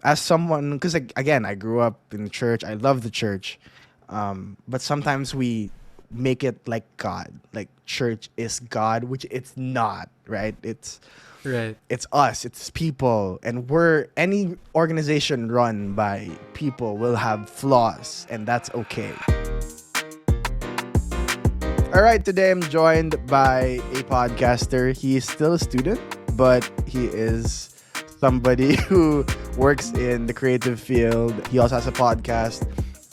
as someone, because again, I grew up in the church. I love the church, but sometimes we make it like God, like church is God, which it's not, right? Right. It's us, it's people, and we're any organization run by people will have flaws, and that's okay. All right, today I'm joined by a podcaster. He is still a student, but he is somebody who works in the creative field. He also has a podcast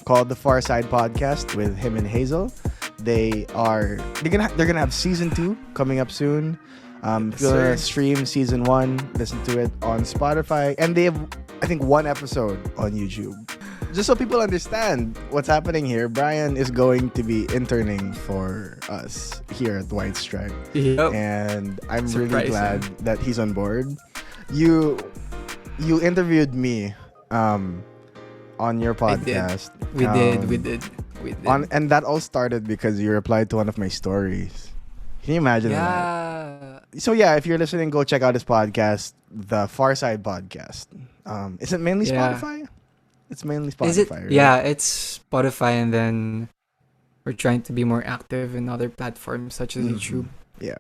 called the Far Side Podcast with him and Hazel. They're gonna have season 2 coming up soon. If you wanna Sir. stream season 1, listen to it on Spotify, and they have I think 1 episode on YouTube. Just so people understand what's happening here, Bryan is going to be interning for us here at White Stripe. Yep. And I'm really Surprising. glad that he's on board. You interviewed me on your I did. podcast. We did. And that all started because you replied to one of my stories. Can you imagine that? Yeah. So yeah, if you're listening, go check out his podcast, the Far Side Podcast. Is it mainly Yeah. Spotify? It's mainly Spotify, Is it? right? Yeah, it's Spotify, and then we're trying to be more active in other platforms such as YouTube. Yeah.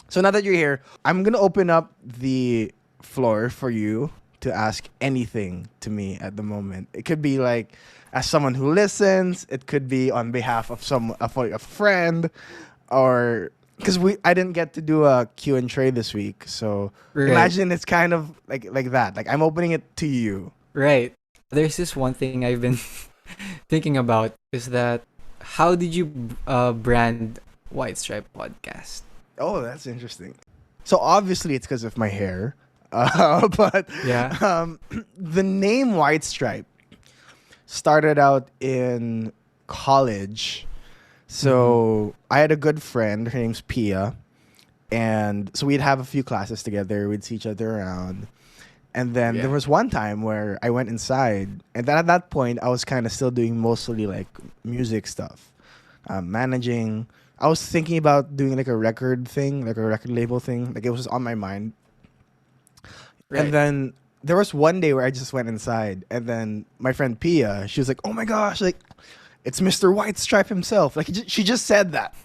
So now that you're here, I'm going to open up the floor for you to ask anything to me at the moment. It could be like as someone who listens, it could be on behalf of a friend, or because I didn't get to do a Q&Trey this week. So Right. imagine it's kind of like that. Like I'm opening it to you. Right. There's this one thing I've been thinking about is that how did you brand White Stripe Podcast? Oh, that's interesting. So obviously it's because of my hair. But Yeah. the name White Stripe started out in college. So I had a good friend. Her name's Pia. And so we'd have a few classes together. We'd see each other around. And then Yeah. there was one time where I went inside. And then at that point, I was kind of still doing mostly like music stuff. Managing. I was thinking about doing like a record thing, like a record label thing. Like it was just on my mind. Right. And then there was one day where I just went inside, and then my friend Pia, she was like, "Oh my gosh, like it's Mr. White Stripe himself." Like she just said that,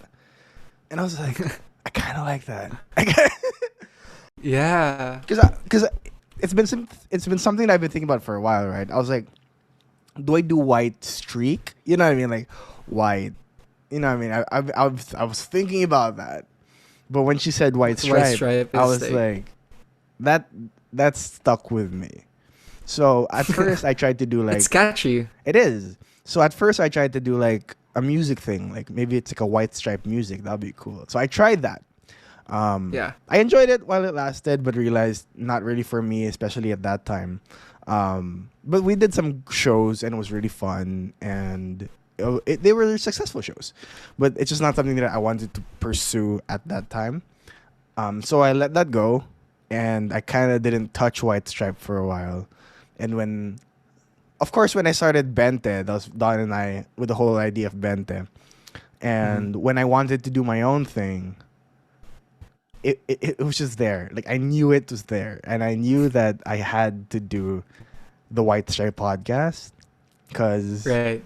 and I was like, I kind of like that, Yeah. because it's been something that I've been thinking about for a while, right? I was like, do I do white streak? You know what I mean, like white. You know what I mean? I was thinking about that, but when she said white White stripe, Stripe I is was like, that stuck with me. So at first I tried to do like it's catchy. it is. So at first I tried to do like a music thing, like maybe it's like a white stripe music. That'd be cool. So I tried that. Yeah. I enjoyed it while it lasted, but realized not really for me, especially at that time. But we did some shows and it was really fun, and they were successful shows, but it's just not something that I wanted to pursue at that time. So I let that go, and I kind of didn't touch White Stripe for a while. And when I started Bente, that was Don and I with the whole idea of Bente. And when I wanted to do my own thing, it was just there. Like I knew it was there, and I knew that I had to do the White Stripe podcast because Right.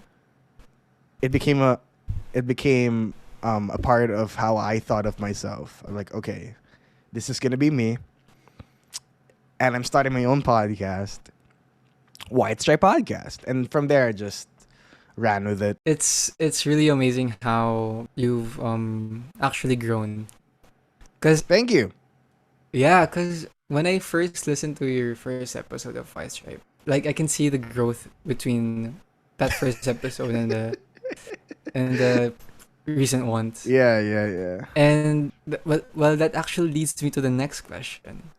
it became a part of how I thought of myself. I'm like, okay, this is gonna be me, and I'm starting my own podcast, White Stripe Podcast, and from there I just ran with it. It's really amazing how you've actually grown. Cause Thank you. cause when I first listened to your first episode of White Stripe, like I can see the growth between that first episode and the recent ones. Yeah. And well, that actually leads me to the next question,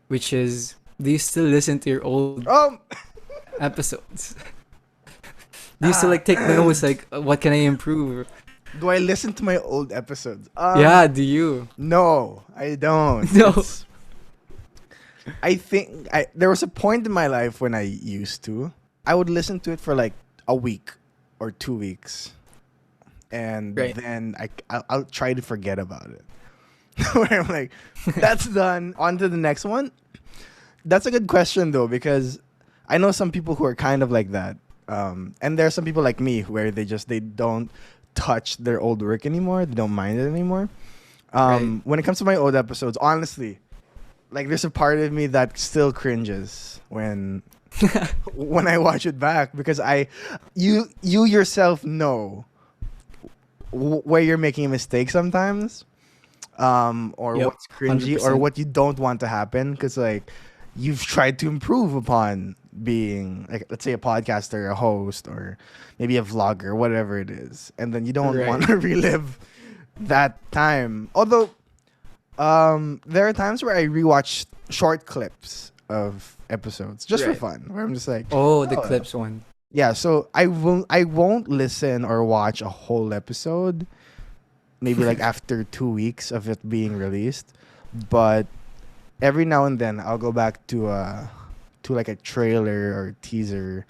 which is, do you still listen to your old episodes? Do you still like take notes, like what can I improve? Do I listen to my old episodes? Yeah, do you? No, I don't. No. I think there was a point in my life when I used to. I would listen to it for like a week or 2 weeks, and Right. then I'll try to forget about it. Where I'm like, that's done. On to the next one. That's a good question though, because I know some people who are kind of like that. And there are some people like me where they don't touch their old work anymore. They don't mind it anymore. Right. When it comes to my old episodes, honestly, like there's a part of me that still cringes when I watch it back because you yourself know where you're making a mistake sometimes, or Yep. what's cringy or 100%. what you don't want to happen because like you've tried to improve upon being like, let's say, a podcaster, a host, or maybe a vlogger, whatever it is, and then you don't want Right. to relive that time. Although there are times where I rewatch short clips of episodes just for Right. fun, where I'm just like, Oh, the oh, clips one. yeah. So I won't listen or watch a whole episode. Maybe like after 2 weeks of it being released, but every now and then I'll go back to like a trailer or teaser,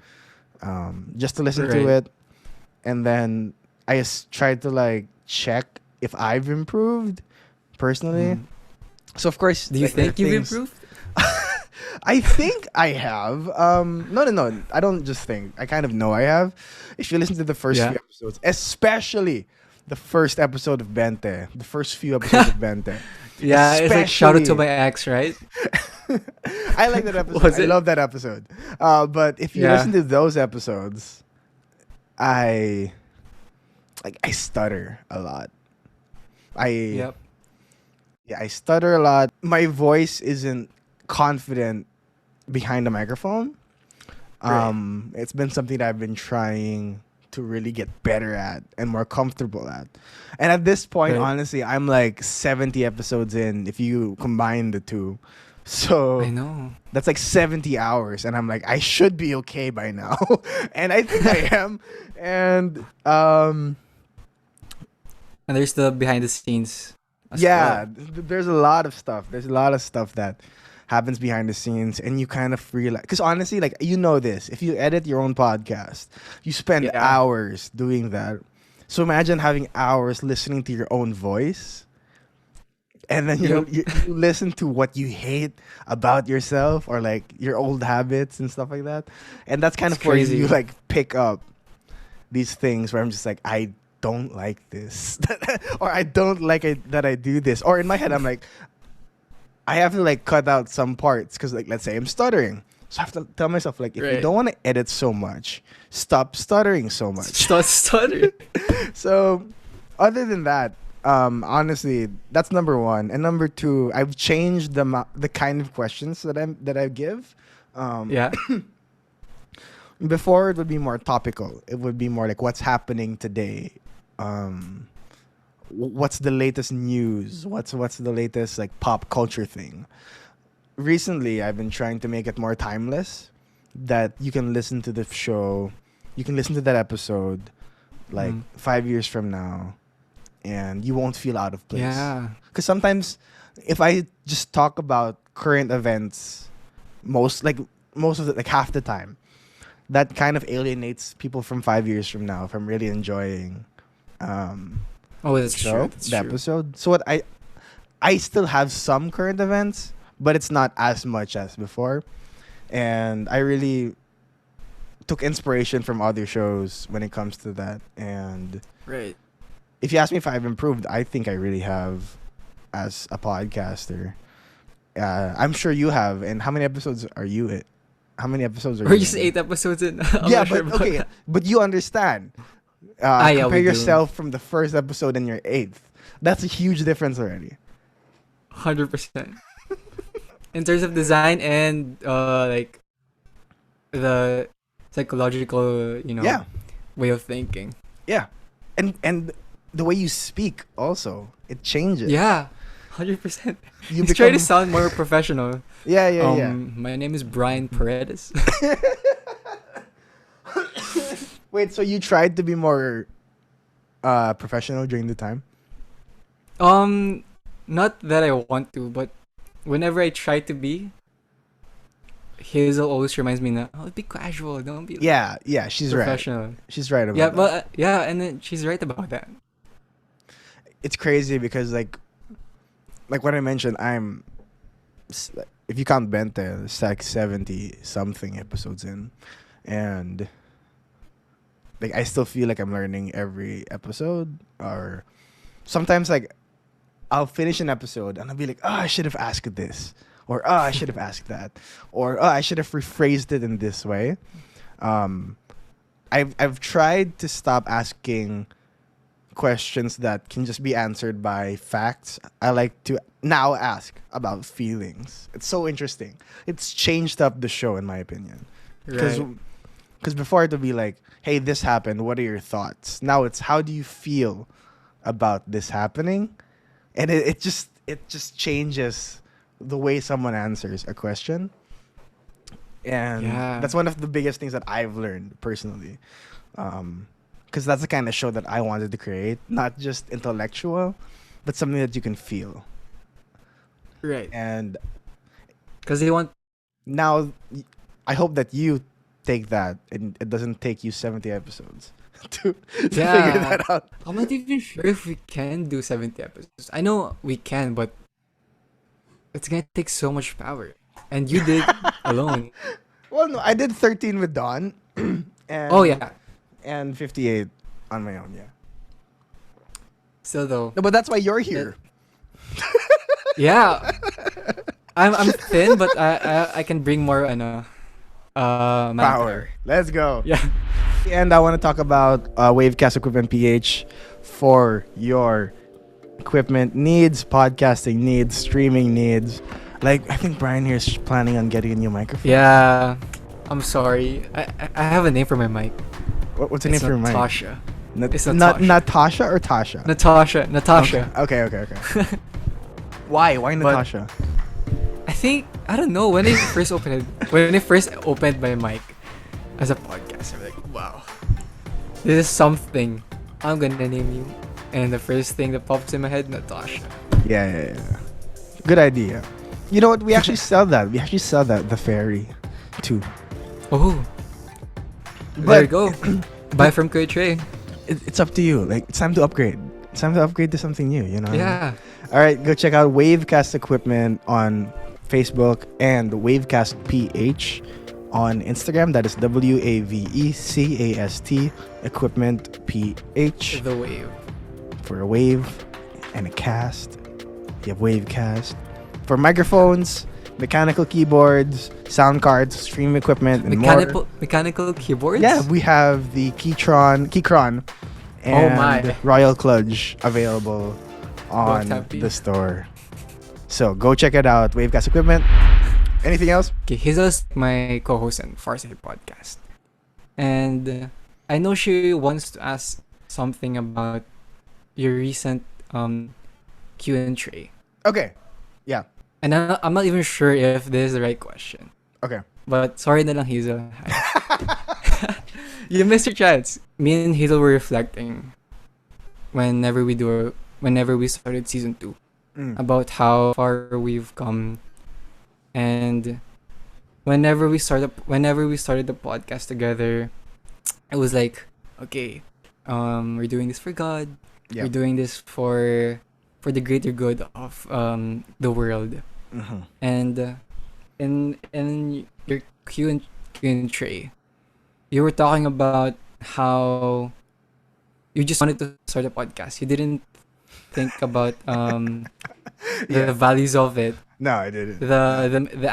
just to listen to Right. it, and then I just try to like check if I've improved personally. Mm. So of course, Do you like, there are think you've things. improved? I think I have. No. I don't just think. I kind of know I have. If you listen to the first Yeah. few episodes, especially the first episode of Bente, the first few episodes of Bente, Yeah, it's like shout out to especially. my ex, right? I like that episode. Was I it? love that episode. But if you Yeah. listen to those episodes, I I stutter a lot. I Yep. Yeah, I stutter a lot. My voice isn't confident behind the microphone. Right. It's been something that I've been trying to really get better at and more comfortable at. And at this point, Right. honestly, I'm like 70 episodes in if you combine the two. I So know. that's like 70 hours and I'm like I should be okay by now. And I think I am. And And there's the behind the scenes as yeah, well. there's a lot of stuff. There's a lot of stuff that happens behind the scenes, and you kind of realize. Because honestly, like you know this, if you edit your own podcast, you spend Yeah. hours doing that. So imagine having hours listening to your own voice, and then Yep. you listen to what you hate about yourself or like your old habits and stuff like that, and that's kind It's of where you crazy. like pick up these things where I'm just like I don't like this or I don't like it that I do this, or in my head I'm like I have to like cut out some parts because like let's say I'm stuttering, so I have to tell myself like if you Right. don't want to edit so much, stop stuttering so much. Start stutter. So other than that, honestly, that's number one. And number two, I've changed the kind of questions that I give. Yeah. Before it would be more topical. It would be more like what's happening today. What's the latest news? What's the latest like pop culture thing? Recently, I've been trying to make it more timeless. That you can listen to the show, you can listen to that episode, like Mm. 5 years from now, and you won't feel out of place. Yeah. Because sometimes, if I just talk about current events, most of the like half the time, that kind of alienates people from 5 years from now from really enjoying Oh, that's show, true. That's the true. episode. So what I still have some current events, but it's not as much as before. And I really took inspiration from other shows when it comes to that. And Right. if you ask me if I've improved, I think I really have as a podcaster. I'm sure you have. And how many episodes are you in? How many episodes are We're you just in? 8 episodes in. I'm Yeah, not sure but about okay, that. but you understand. Yeah, Compare we do. yourself from the first episode and your eighth. That's a huge difference already. 100%. In terms of design and like the psychological, Yeah, way of thinking. yeah, and the way you speak also it changes. Yeah. 100%. You He's trying become to sound more professional. yeah. My name is Bryan PAREDES. Wait, so you tried to be more professional during the time? Not that I want to, but whenever I try to be, Hazel always reminds me that, oh, be casual, don't be Yeah, she's right. professional. She's right about Yeah, that. but yeah, and then she's right about that. It's crazy because like what I mentioned, if you count Bente, it's like 70 something episodes in, and like I still feel like I'm learning every episode. Or sometimes like I'll finish an episode and I'll be like, oh, I should have asked this, or oh, I should have asked that, or oh, I should have rephrased it in this way. Um, I've tried to stop asking questions that can just be answered by facts. I like to now ask about feelings. It's so interesting. It's changed up the show, in my opinion. Because Right. before it would be like, hey, this happened. What are your thoughts? Now it's, how do you feel about this happening? And it just changes the way someone answers a question. And Yeah. that's one of the biggest things that I've learned personally. Because that's the kind of show that I wanted to create, not just intellectual, but something that you can feel. Right. And Because they want. now, I hope that you take that and it doesn't take you 70 episodes to figure Yeah. that out. I'm not even sure if we can do 70 episodes. I know we can, but it's gonna take so much power. And you did alone. Well, no, I did 13 with Dawn. And, Oh yeah. And 58 on my own, yeah. Still though. No, but that's why you're here. Yeah. I'm thin, but I can bring more Power. manpower. Let's go. Yeah. And I want to talk about Wavecast Equipment PH for your equipment needs, podcasting needs, streaming needs. Like, I think Bryan here is planning on getting a new microphone. Yeah. I'm sorry. I have a name for my mic. What's the name It's for your mic? Natasha. It's Not Natasha. Natasha or Tasha? Natasha. Okay. Why? Why But- Natasha? I think I don't know when I first opened my mic as a podcast. I'm like, wow, this is something. I'm gonna name you, and the first thing that pops in my head, Natasha. Yeah. Good idea. You know what? We actually sell that. The fairy, too. Oh, there you go. Buy from Q&Trey. It's up to you. Like, it's time to upgrade. It's time to upgrade to something new. You know. Yeah. All right, go check out Wavecast Equipment on Facebook and Wavecast PH on Instagram. That is WAVECAST Equipment PH The wave. for a wave and a cast. You have Wavecast for microphones, mechanical keyboards, sound cards, stream equipment, and more. Mechanical keyboards. Yeah, we have the Keychron, and my. Royal Kludge available on Both happy. the store. So go check it out. Wavecast Equipment. Anything else? Okay, Hazel's my co-host and Farside podcast, and I know she wants to ask something about your recent Q&Trey. Okay. Yeah. And I'm not even sure if this is the right question. Okay. But sorry na lang, Hazel. You missed your chance. Me and Hazel were reflecting whenever we started season 2 about how far we've come, and whenever we started the podcast together, it was like, okay, we're doing this for God. Yeah. We're doing this for the greater good of the world. Mm-hmm. And in your Q&Trey, you were talking about how you just wanted to start a podcast. You didn't think about the values of it, No, I didn't. the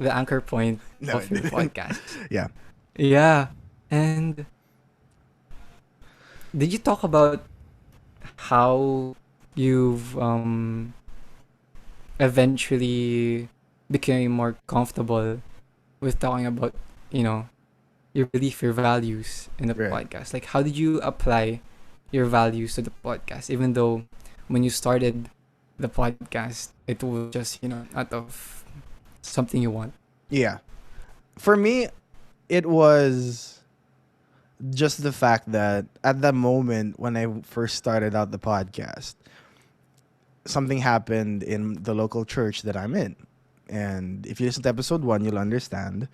anchor point No, of I your didn't. podcast. Yeah. Yeah. And did you talk about how you've eventually became more comfortable with talking about, your belief, your values in the Right. podcast? Like, how did you apply your values to the podcast, even though when you started the podcast, it was just, out of something you want? Yeah. For me, it was just the fact that at the moment when I first started out the podcast, something happened in the local church that I'm in. And if you listen to episode 1, you'll understand.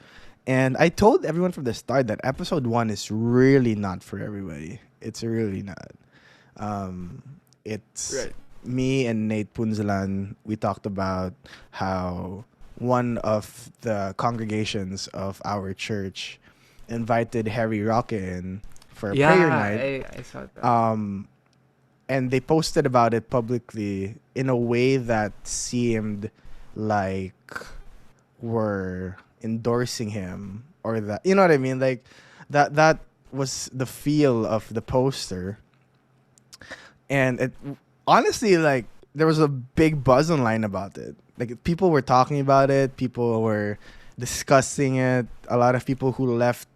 And I told everyone from the start that episode 1 is really not for everybody. It's really not. It's Right. me and Nate Punzalan. We talked about how one of the congregations of our church invited Harry Roque in for a prayer night. I saw that. And they posted about it publicly in a way that seemed like were endorsing him, or that, you know what I mean, like that was the feel of the poster. And it honestly, like, there was a big buzz online about it. Like, people were talking about it, people were discussing it. A lot of people who left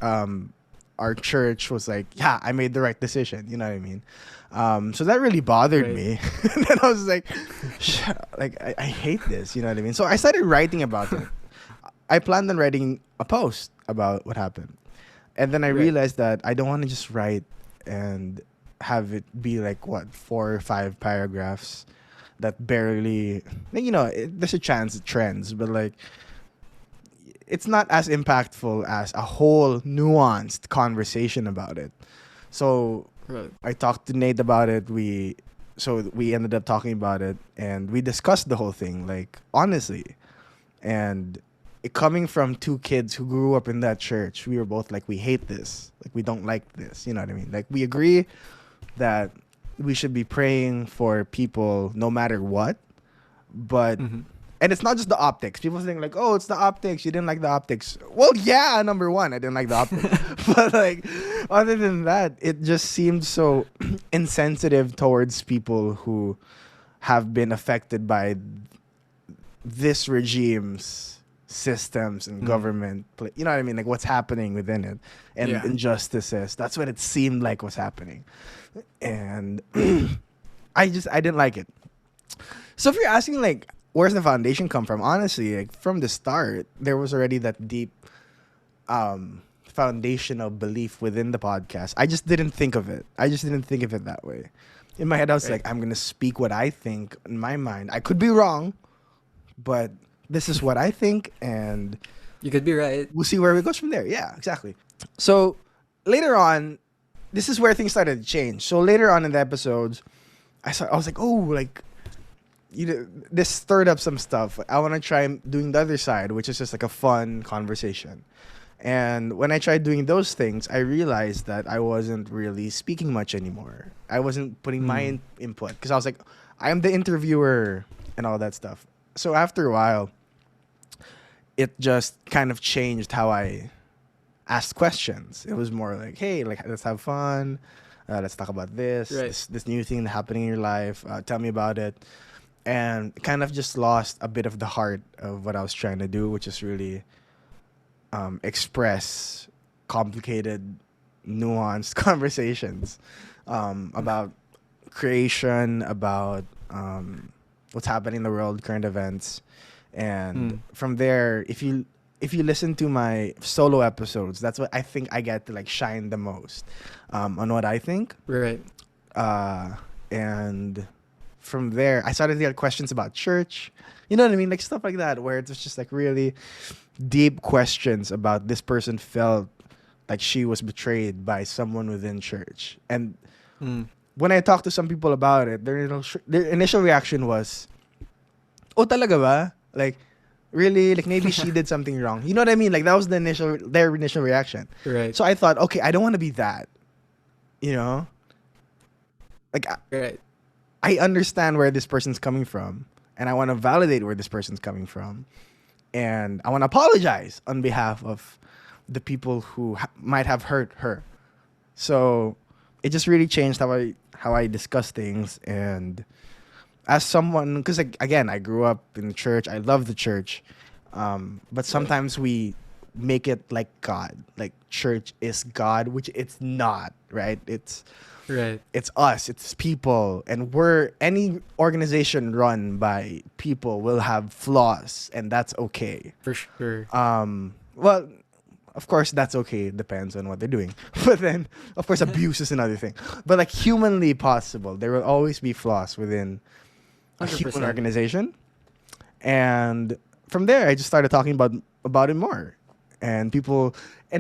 our church was like, yeah, I made the right decision, you know what I mean? So that really bothered me. And then I was like, I hate this, you know what I mean? So I started writing about it. I planned on writing a post about what happened. And then I realized that I don't want to just write and have it be like, what, 4 or 5 paragraphs that barely, like, you know, there's a chance it trends, but like, it's not as impactful as a whole nuanced conversation about it. So I talked to Nate about it. We ended up talking about it, and we discussed the whole thing, like, honestly. And it coming from 2 kids who grew up in that church, we were both like, we hate this. Like, we don't like this. You know what I mean? Like, we agree that we should be praying for people no matter what. But, and it's not just the optics. People think like, oh, it's the optics. You didn't like the optics. Well, yeah, number one, I didn't like the optics. But like, other than that, it just seemed so insensitive towards people who have been affected by this regime's systems and government. You know what I mean? Like, what's happening within it and injustices. That's what it seemed like was happening. And I didn't like it. So if you're asking, like, where's the foundation come from? Honestly, like, from the start, there was already that deep foundational belief within the podcast. I just didn't think of it. That way. In my head, I was like, I'm going to speak what I think in my mind. I could be wrong, but this is what I think, and you could be right. We'll see where it goes from there. Yeah, exactly. So later on, this is where things started to change. So later on in the episodes, I was like, oh, like, you know, this stirred up some stuff. I want to try doing the other side, which is just like a fun conversation. And when I tried doing those things, I realized that I wasn't really speaking much anymore. I wasn't putting my input, because I was like, I'm the interviewer and all that stuff. So after a while, it just kind of changed how I asked questions. It was more like, hey, like, let's have fun. Let's talk about this new thing happening in your life. Tell me about it. And kind of just lost a bit of the heart of what I was trying to do, which is really express complicated, nuanced conversations about creation, about what's happening in the world, current events. And from there, if you listen to my solo episodes, that's what I think I get to, like, shine the most on what I think. Right. And from there, I started to get questions about church. You know what I mean? Like, stuff like that, where it was just like really deep questions about this person felt like she was betrayed by someone within church. And when I talked to some people about it, their initial reaction was, oh, talaga ba? Like, really? Like, maybe she did something wrong. You know what I mean? Like, that was their initial reaction. Right. So I thought, okay, I don't want to be that. You know? Like, I understand where this person's coming from, and I want to validate where this person's coming from, and I want to apologize on behalf of the people who might have hurt her. So it just really changed how I discuss things. And as someone, because, like, again, I grew up in the church, I love the church, but sometimes we make it like God, like church is God, which it's not, right? It's us, it's people, and any organization run by people will have flaws, and that's okay. For sure. Well, of course, that's okay. It depends on what they're doing. But then, of course, abuse is another thing. But, like, humanly possible, there will always be flaws within a 100%. human organization. And from there, I just started talking about it more. And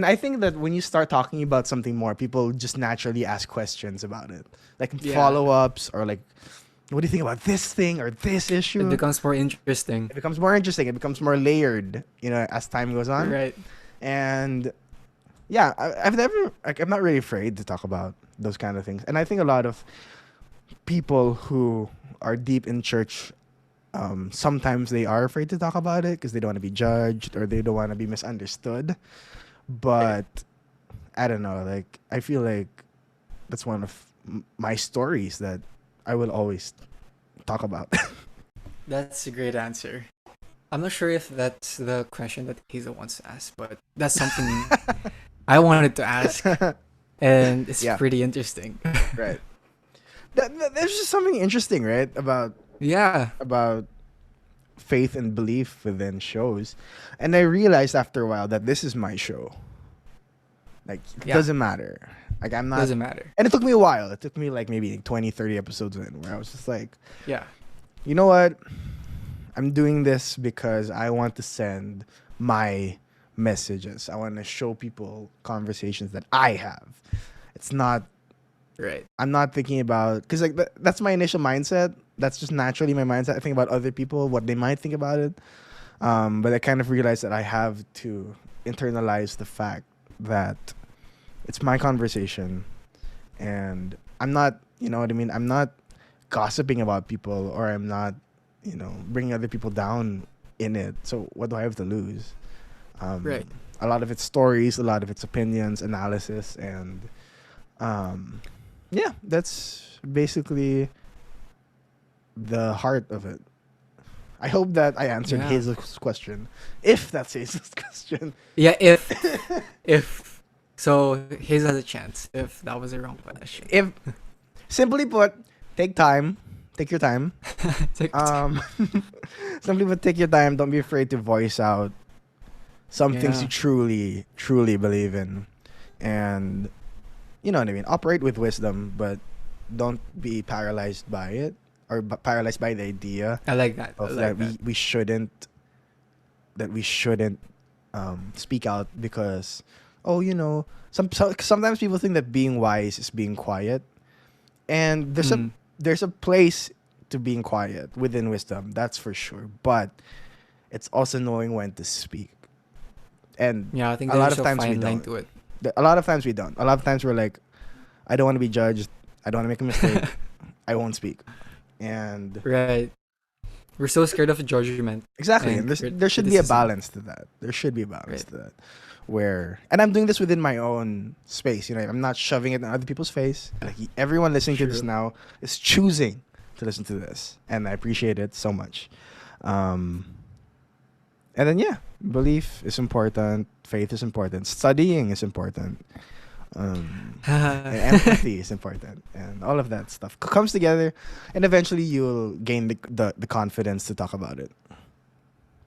I think that when you start talking about something more, people just naturally ask questions about it. Like follow-ups, or like what do you think about this thing or this issue? It becomes more interesting. It becomes more interesting. It becomes more layered, as time goes on. Right. And yeah, I'm not really afraid to talk about those kind of things. And I think a lot of people who are deep in church, sometimes they are afraid to talk about it because they don't want to be judged or they don't want to be misunderstood. But I don't know, like, I feel like that's one of my stories that I will always talk about. That's a great answer. I'm not sure if that's the question that Hazel wants to ask, but that's something I wanted to ask, and it's pretty interesting. Right. There's just something interesting, right, about faith and belief within shows. And I realized after a while that this is my show. Like, it doesn't matter. Like, I'm not... Doesn't matter. And it took me a while. It took me, like, maybe 20, 30 episodes in where I was just like... Yeah. You know what? I'm doing this because I want to send my messages. I want to show people conversations that I have. It's not... Right. I'm not thinking about... Because, like, that's my initial mindset. That's just naturally my mindset. I think about other people, what they might think about it. But I kind of realized that I have to internalize the fact that it's my conversation. And I'm not, you know what I mean? I'm not gossiping about people, or I'm not, bringing other people down in it. So what do I have to lose? Right. A lot of it's stories, a lot of it's opinions, analysis, and that's basically the heart of it. I hope that I answered Hazel's question. If that's Hazel's question. Yeah, if so Hazel has a chance if that was the wrong question. If simply put, take time. Take your time. Simply put, take your time. Don't be afraid to voice out some things you truly, truly believe in. And you know what I mean? Operate with wisdom, but don't be paralyzed by it. Or paralyzed by the idea. I like that. We shouldn't speak out because sometimes people think that being wise is being quiet, and there's a place to being quiet within wisdom, that's for sure, but it's also knowing when to speak. And I think a lot of times we don't. A lot of times we don't. A lot of times we're like, I don't want to be judged, I don't want to make a mistake, I won't speak. And right, we're so scared of judgment. Exactly, and there should be a balance to that. There should be a balance to that. And I'm doing this within my own space. I'm not shoving it in other people's face. Like, everyone listening to this now is choosing to listen to this, and I appreciate it so much. And then belief is important. Faith is important. Studying is important. And empathy is important, and all of that stuff comes together, and eventually you'll gain the confidence to talk about it.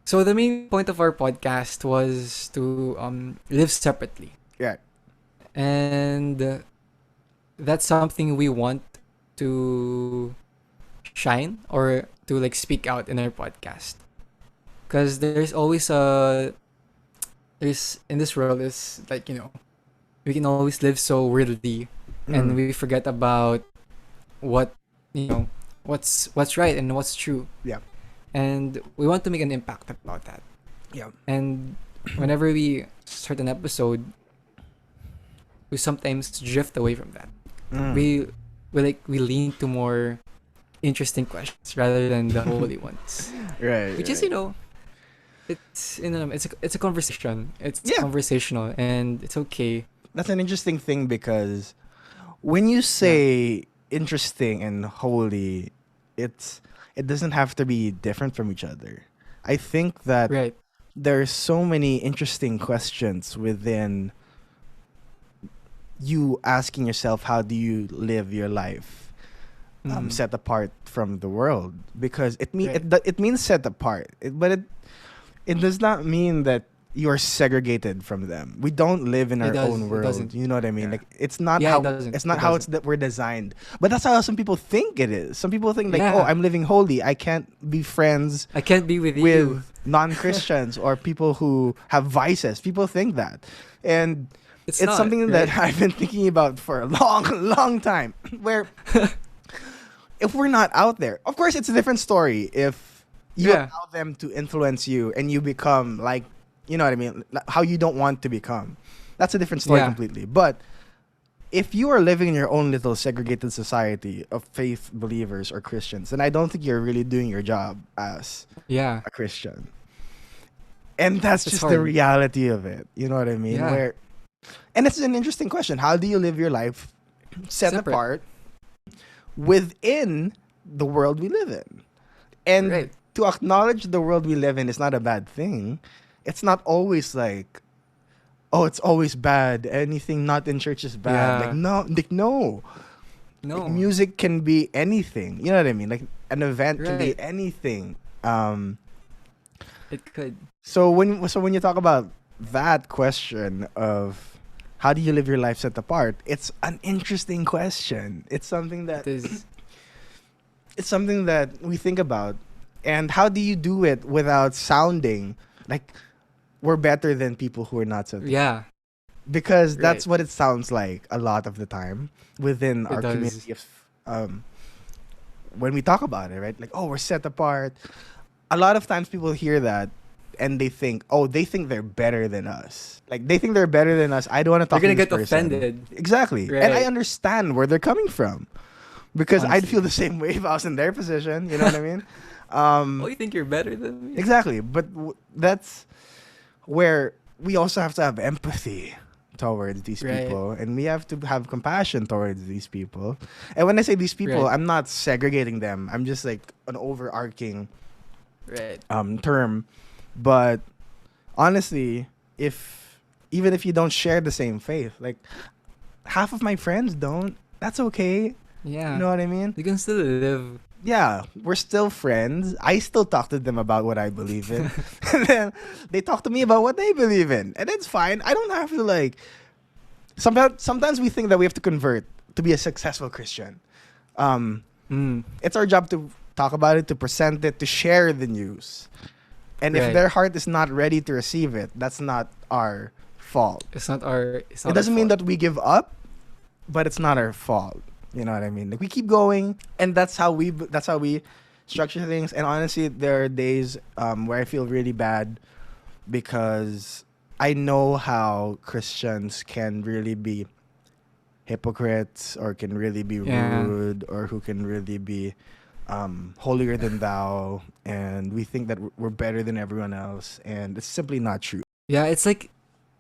So the main point of our podcast was to live separately. Yeah. And that's something we want to shine or to like speak out in our podcast. Because there's always in this world is like, we can always live so weirdly and we forget about what's right and what's true. Yeah. And we want to make an impact about that. Yeah. And whenever we start an episode, we sometimes drift away from that. We lean to more interesting questions rather than the holy ones. Right. Which is, it's a conversation. It's conversational, and it's okay. That's an interesting thing, because when you say interesting and holy, it doesn't have to be different from each other. I think that there's so many interesting questions within you asking yourself, how do you live your life set apart from the world? Because it means set apart, but it does not mean that you're segregated from them. We don't live in our own world. You know what I mean? Like, it's not how that we're designed. But that's how some people think it is. Some people think oh, I'm living holy, I can't be friends. I can't be with you. Non-Christians or people who have vices. People think that, and it's something that I've been thinking about for a long, long time. Where if we're not out there, of course, it's a different story. If you Yeah. allow them to influence you and you become like, you know what I mean, how you don't want to become, that's a different story Yeah. completely. But if you are living in your own little segregated society of faith believers or Christians, then I don't think you're really doing your job as Yeah. a Christian. And that's It's just the hard. reality of it. You know what I mean? Yeah. And it's an interesting question. How do you live your life set Separate. apart within the world we live in? And Right. to acknowledge the world we live in is not a bad thing. It's not always like, oh, it's always bad. Anything not in church is bad. Yeah. Like, no. No. Like, music can be anything. You know what I mean? Like, an event can be Right. anything. It could. So when you talk about that question of how do you live your life set apart, it's an interesting question. It's something that It is. it's something that we think about. And how do you do it without sounding like we're better than people who are not set apart? Yeah. Because that's Right. what it sounds like a lot of the time within our does. community of when we talk about it, right? Like, oh, we're set apart. A lot of times people hear that and they think, oh, they think they're better than us. Like, they think they're better than us. I don't want to They're talk to gonna this get person. offended. Exactly. And I Right. understand where they're coming from because I'd Honestly. feel the same way if I was in their position. You know what I mean? Oh, you think you're better than me? Exactly. But that's where we also have to have empathy towards these Right. people, and we have to have compassion towards these people. And when I say these people, Right. I'm not segregating them. I'm just like an overarching Right. term. But honestly, even if you don't share the same faith, like half of my friends don't, that's okay. Yeah. You know what I mean? You can still live. Yeah, we're still friends. I still talk to them about what I believe in. And then they talk to me about what they believe in. And it's fine. I don't have to like sometimes we think that we have to convert to be a successful Christian. It's our job to talk about it, to present it, to share the news. And if Right. their heart is not ready to receive it, that's not our fault. It's not our. It's not It doesn't our mean fault. that we give up, but it's not our fault. You know what I mean? Like, we keep going, and that's how we structure things. And honestly, there are days where I feel really bad because I know how Christians can really be hypocrites, or can really be Yeah. rude, or who can really be holier than thou, and we think that we're better than everyone else, and it's simply not true. Yeah, it's like,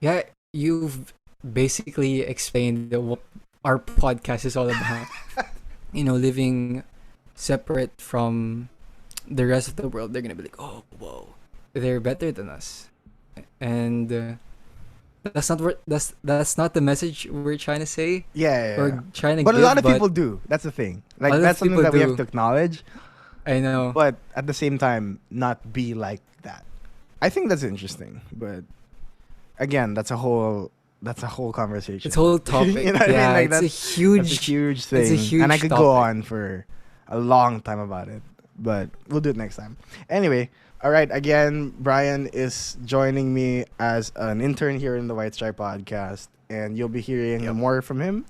yeah, you've basically explained what our podcast is all about. Living separate from the rest of the world. They're gonna be like, oh, whoa, they're better than us, and that's not the message we're trying to say Yeah. or trying to But a give. lot of but people do. That's the thing. Like, lot of that's something people that we have do. to acknowledge, I know. but at the same time, not be like that. I think that's interesting, but again, that's a whole conversation. It's a whole topic. You know what I mean? Yeah, Like, it's a that's huge. a huge thing, huge and I could go topic. on for a long time about it, but we'll do it next time. Anyway, all right. Again, Bryan is joining me as an intern here in the White Stripe podcast, and you'll be hearing more from him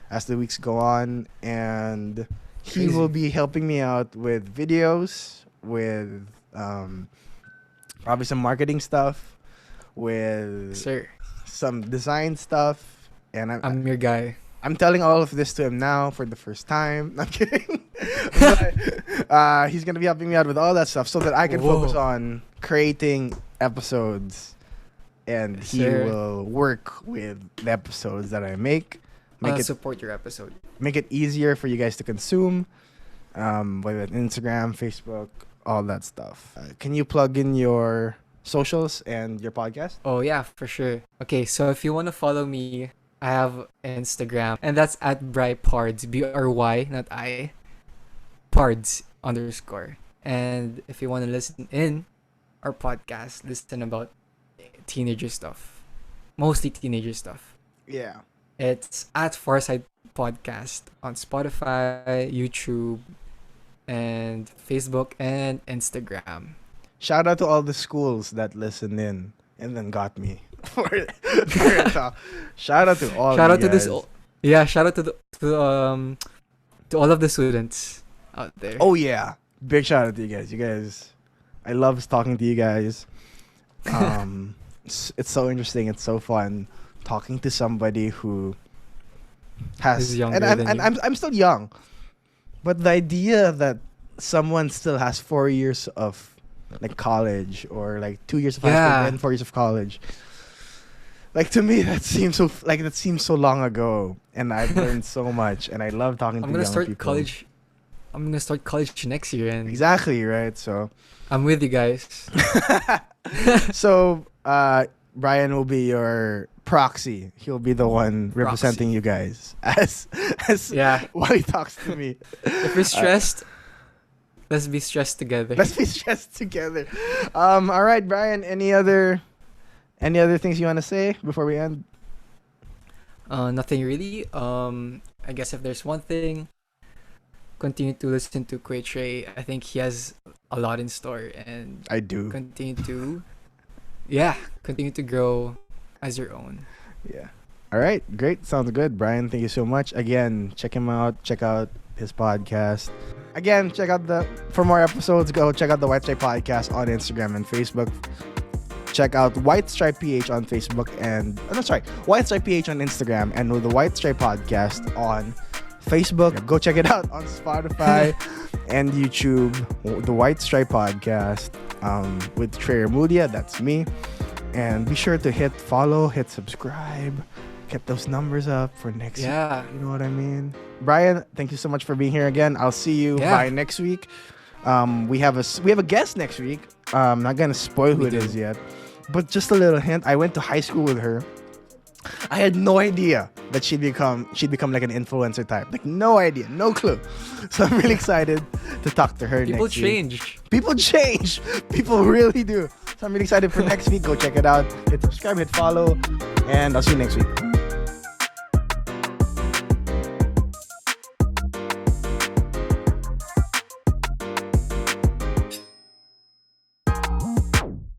as the weeks go on, and he Crazy. will be helping me out with videos, with probably some marketing stuff, with Sir, some design stuff, and I'm your guy. I'm telling all of this to him now for the first time. I'm kidding. But, he's gonna be helping me out with all that stuff so that I can Whoa. focus on creating episodes, and Yes, he sir. will work with the episodes that I make. Make I'll it support your episode. make it easier for you guys to consume, whether it's Instagram, Facebook, all that stuff. Can you plug in your socials and your podcast? Oh yeah, for sure. Okay, so if you want to follow me, I have Instagram, and that's at BryPards, BRY, not I, Pards _. And if you want to listen in our podcast, listen about teenager stuff, mostly teenager stuff. Yeah. It's at Farside Podcast on Spotify, YouTube, and Facebook and Instagram. Shout out to all the schools that listened in and then got me. Shout out to all. Shout you out to this. guys. Yeah, shout out to all of the students. out there. Oh yeah, big shout out to you guys. You guys, I love talking to you guys. It's so interesting. It's so fun talking to somebody who has, Is younger and than you. I'm still young, but the idea that someone still has 4 years of like college, or like 2 years of high school and 4 years of college, like to me that seems so long ago, and I've learned so much, and I love talking to young people. I'm gonna start college next year, and Exactly, right? So I'm with you guys. so Bryan will be your proxy. He'll be the one representing you guys as while he talks to me. If we're stressed, let's be stressed together. Let's be stressed together. All right, Bryan. Any other things you want to say before we end? Nothing really. I guess if there's one thing, continue to listen to Q&Trey. I think he has a lot in store, and I do. Continue to grow as your own. Yeah. All right. Great. Sounds good. Bryan, thank you so much. Again, check him out. Check out his podcast. Again, for more episodes, go check out the White Stripe Podcast on Instagram and Facebook. Check out White Stripe PH on Facebook White Stripe PH on Instagram, and the White Stripe Podcast on Facebook. Go check it out on Spotify and YouTube. The White Stripe Podcast with Trey Remulla. That's me. And be sure to hit follow, hit subscribe, get those numbers up for next week. You know what I mean? Bryan, thank you so much for being here again. I'll see you by next week. We have a guest next week. I'm not gonna spoil who it is yet, but just a little hint. I went to high school with her. I had no idea that she'd become like an influencer type. Like no idea, no clue. So I'm really excited to talk to her next week. People change. People really do. So I'm really excited for next week. Go check it out. Hit subscribe, hit follow, and I'll see you next week.